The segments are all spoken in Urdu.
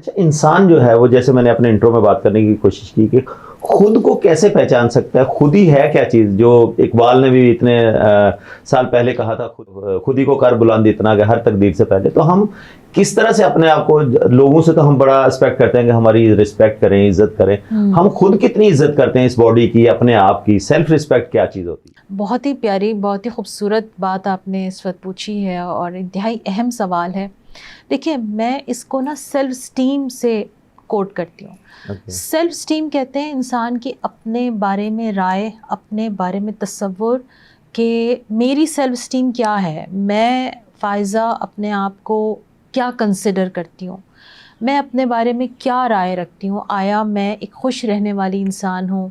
اچھا انسان جو ہے وہ جیسے میں نے اپنے انٹرو میں بات کرنے کی کوشش کی کہ خود کو کیسے پہچان سکتا ہے, خود ہی ہے کیا چیز, جو اقبال نے بھی اتنے سال پہلے کہا تھا خود ہی کو کر بلند اتنا کہ ہر تقدیر سے پہلے. تو ہم کس طرح سے اپنے آپ کو, لوگوں سے تو ہم بڑا ایکسپیکٹ کرتے ہیں کہ ہماری رسپیکٹ کریں, عزت کریں, ہم خود کتنی عزت کرتے ہیں اس باڈی کی, اپنے آپ کی سیلف رسپیکٹ کیا چیز ہوتی ہے؟ بہت ہی پیاری, بہت ہی خوبصورت بات آپ نے اس وقت پوچھی ہے اور انتہائی اہم سوال ہے. دیکھیے میں اس کو نا سیلف اسٹیم سے کوٹ کرتی ہوں. سیلف اسٹیم کہتے ہیں انسان کی اپنے بارے میں رائے, اپنے بارے میں تصور کہ میری سیلف اسٹیم کیا ہے, میں فائزہ اپنے آپ کو کیا کنسیڈر کرتی ہوں, میں اپنے بارے میں کیا رائے رکھتی ہوں, آیا میں ایک خوش رہنے والی انسان ہوں,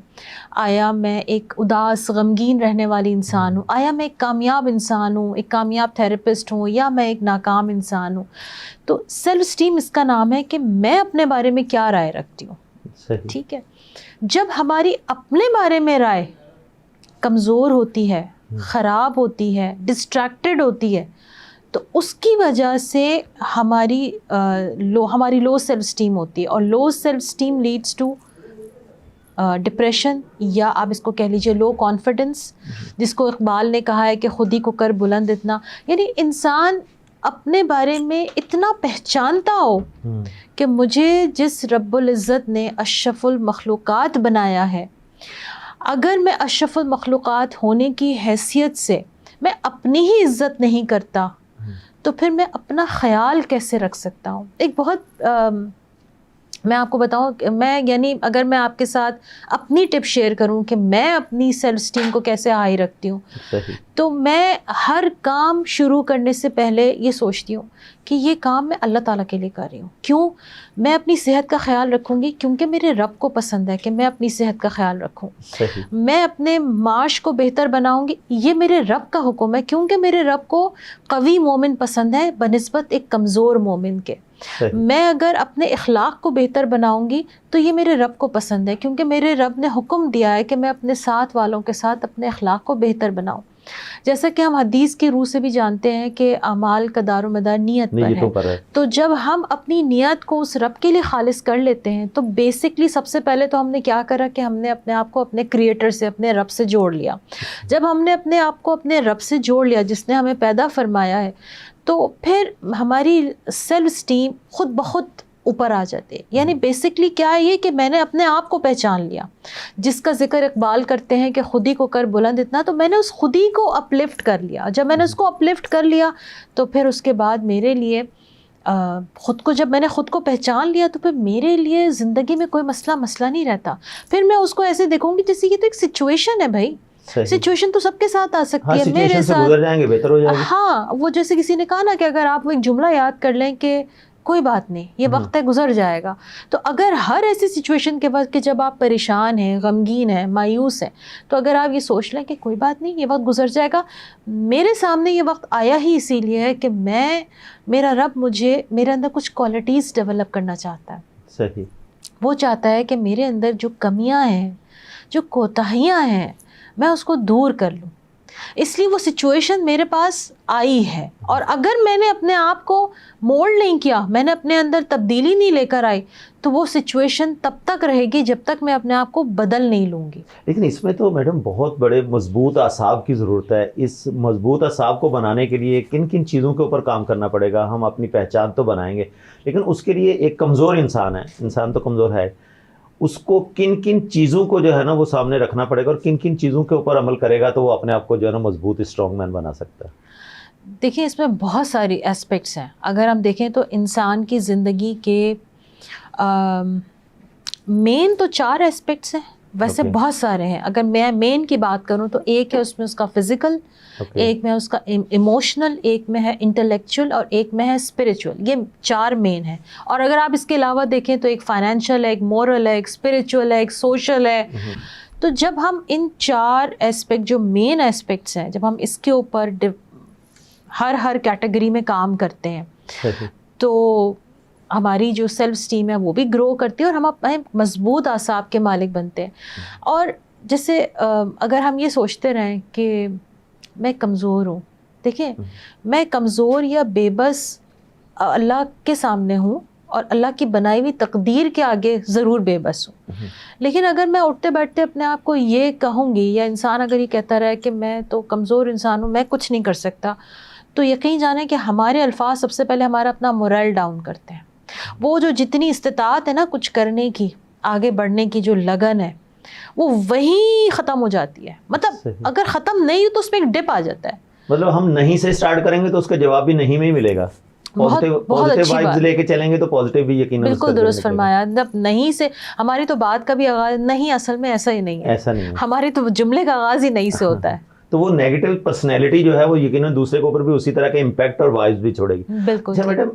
آیا میں ایک اداس غمگین رہنے والی انسان ہوں, آیا میں ایک کامیاب انسان ہوں, ایک کامیاب تھراپسٹ ہوں, یا میں ایک ناکام انسان ہوں. تو سیلف اسٹیم اس کا نام ہے کہ میں اپنے بارے میں کیا رائے رکھتی ہوں. ٹھیک ہے, جب ہماری اپنے بارے میں رائے کمزور ہوتی ہے, خراب ہوتی ہے, ڈسٹریکٹڈ ہوتی ہے, تو اس کی وجہ سے ہماری لو سیلف اسٹیم ہوتی ہے, اور low self esteem leads to depression, یا آپ اس کو کہہ لیجیے لو کانفیڈنس, جس کو اقبال نے کہا ہے کہ خود ہی کو کر بلند اتنا. یعنی انسان اپنے بارے میں اتنا پہچانتا ہو کہ مجھے جس رب العزت نے اشرف المخلوقات بنایا ہے, اگر میں اشرف المخلوقات ہونے کی حیثیت سے میں اپنی ہی عزت نہیں کرتا, تو پھر میں اپنا خیال کیسے رکھ سکتا ہوں. ایک بہت میں آپ کو بتاؤں کہ میں یعنی اگر میں آپ کے ساتھ اپنی ٹپ شیئر کروں کہ میں اپنی سیلف اسٹیم کو کیسے ہائی رکھتی ہوں, تو میں ہر کام شروع کرنے سے پہلے یہ سوچتی ہوں کہ یہ کام میں اللہ تعالیٰ کے لیے کر رہی ہوں. کیوں؟ میں اپنی صحت کا خیال رکھوں گی کیونکہ میرے رب کو پسند ہے کہ میں اپنی صحت کا خیال رکھوں. میں اپنے معاش کو بہتر بناؤں گی, یہ میرے رب کا حکم ہے کیونکہ میرے رب کو قوی مومن پسند ہے بنسبت ایک کمزور مومن کے. میں اگر اپنے اخلاق کو بہتر بناؤں گی تو یہ میرے رب کو پسند ہے کیونکہ میرے رب نے حکم دیا ہے کہ میں اپنے ساتھ والوں کے ساتھ اپنے اخلاق کو بہتر بناؤں. جیسا کہ ہم حدیث کی روح سے بھی جانتے ہیں کہ اعمال کا دار و مدار نیت پر ہے. تو جب ہم اپنی نیت کو اس رب کے لیے خالص کر لیتے ہیں تو بیسکلی سب سے پہلے تو ہم نے کیا کرا کہ ہم نے اپنے آپ کو اپنے کریٹر سے, اپنے رب سے جوڑ لیا. جب ہم نے اپنے آپ کو اپنے رب سے جوڑ لیا جس نے ہمیں پیدا فرمایا ہے, تو پھر ہماری سیلف اسٹیم خود بخود اوپر آ جاتے. یعنی بیسکلی کیا ہے یہ کہ میں نے اپنے آپ کو پہچان لیا, جس کا ذکر اقبال کرتے ہیں کہ خود ہی کو کر بلند اتنا. تو میں نے اس خود ہی کو اپلفٹ کر لیا. جب میں نے اس کو اپلفٹ کر لیا تو پھر اس کے بعد میرے لیے خود کو, جب میں نے خود کو پہچان لیا تو پھر میرے لیے زندگی میں کوئی مسئلہ نہیں رہتا. پھر میں اس کو ایسے دیکھوں گی جیسے یہ تو ایک سچویشن ہے بھائی, سچویشن تو سب کے ساتھ آ سکتی ہے, میرے ساتھ گزر جائیں گے بہتر ہو جائے گا. ہاں, وہ جیسے کسی نے کہا نا کہ اگر آپ وہ ایک جملہ یاد کر لیں کہ کوئی بات نہیں, یہ وقت ہے گزر جائے گا. تو اگر ہر ایسی سچویشن کے وقت کہ جب آپ پریشان ہیں, غمگین ہیں, مایوس ہیں, تو اگر آپ یہ سوچ لیں کہ کوئی بات نہیں, یہ وقت گزر جائے گا, میرے سامنے یہ وقت آیا ہی اسی لیے ہے کہ میرا رب مجھے میرے اندر کچھ کوالٹیز ڈیولپ کرنا چاہتا ہے. صحیح. وہ چاہتا ہے کہ میرے اندر جو کمیاں ہیں, جو کوتاہیاں ہیں, میں اس کو دور کر لوں. اس لیے وہ سچویشن میرے پاس آئی ہے, اور اگر میں نے اپنے آپ کو مولڈ نہیں کیا, میں نے اپنے اندر تبدیلی نہیں لے کر آئی, تو وہ سچویشن تب تک رہے گی جب تک میں اپنے آپ کو بدل نہیں لوں گی. لیکن اس میں تو میڈم بہت بڑے مضبوط اعصاب کی ضرورت ہے. اس مضبوط اعصاب کو بنانے کے لیے کن کن چیزوں کے اوپر کام کرنا پڑے گا؟ ہم اپنی پہچان تو بنائیں گے, لیکن اس کے لیے ایک کمزور انسان تو کمزور ہے, اس کو کن کن چیزوں کو جو ہے نا وہ سامنے رکھنا پڑے گا, اور کن کن چیزوں کے اوپر عمل کرے گا تو وہ اپنے آپ کو جو ہے نا مضبوط اسٹرانگ مین بنا سکتا ہے؟ دیکھیں اس میں بہت ساری اسپیکٹس ہیں. اگر ہم دیکھیں تو انسان کی زندگی کے مین تو 4 اسپیکٹس ہیں, ویسے بہت سارے ہیں. اگر میں مین کی بات کروں تو ایک ہے اس میں اس کا فزیکل, ایک میں اس کا ایموشنل, ایک میں ہے انٹلیکچوئل, اور ایک میں ہے اسپریچول. یہ 4 مین ہیں. اور اگر آپ اس کے علاوہ دیکھیں تو ایک فائنینشیل ہے, ایک مورل ہے, ایک اسپریچول ہے, ایک سوشل ہے. تو جب ہم ان 4 اسپیکٹ جو مین اسپیکٹس ہیں, جب ہم اس کے اوپر ہر کیٹیگری میں کام کرتے ہیں, تو ہماری جو سیلف اسٹیم ہے وہ بھی گرو کرتی ہے, اور ہم اپنے مضبوط اعصاب کے مالک بنتے ہیں. اور جیسے اگر ہم یہ سوچتے رہیں کہ میں کمزور ہوں, دیکھیں میں کمزور یا بے بس اللہ کے سامنے ہوں, اور اللہ کی بنائی ہوئی تقدیر کے آگے ضرور بے بس ہوں. لیکن اگر میں اٹھتے بیٹھتے اپنے آپ کو یہ کہوں گی، یا انسان اگر یہ کہتا رہے کہ میں تو کمزور انسان ہوں، میں کچھ نہیں کر سکتا، تو یقین جانیں کہ ہمارے الفاظ سب سے پہلے ہمارا اپنا مورل ڈاؤن کرتے ہیں. وہ جو جتنی استطاعت ہے نا کچھ کرنے کی، آگے بڑھنے کی جو لگن ہے، وہ وہیں ختم ہو جاتی ہے. مطلب اگر ختم نہیں ہو تو اس میں ایک ڈپ آ جاتا ہے. مطلب ہم نہیں سے اسٹارٹ کریں گے تو اس کا جواب بھی نہیں میں ہی ملے گا. پازیٹیو وائبز لے کے چلیں گے تو پازیٹیو بھی یقیناً. بالکل درست فرمایا. جب نہیں سے ہماری تو بات کا بھی آغاز نہیں، اصل میں ایسا ہی نہیں ہے، ایسا نہیں، ہمارے تو جملے کا آغاز ہی نہیں سے ہوتا ہے. تو وہ نیگیٹو پرسنالٹی جو ہے وہ یقیناً دوسرے کے اوپر بھی اسی طرح کے امپیکٹ اور وائبز بھی چھوڑے گی. بالکل. اچھا میڈم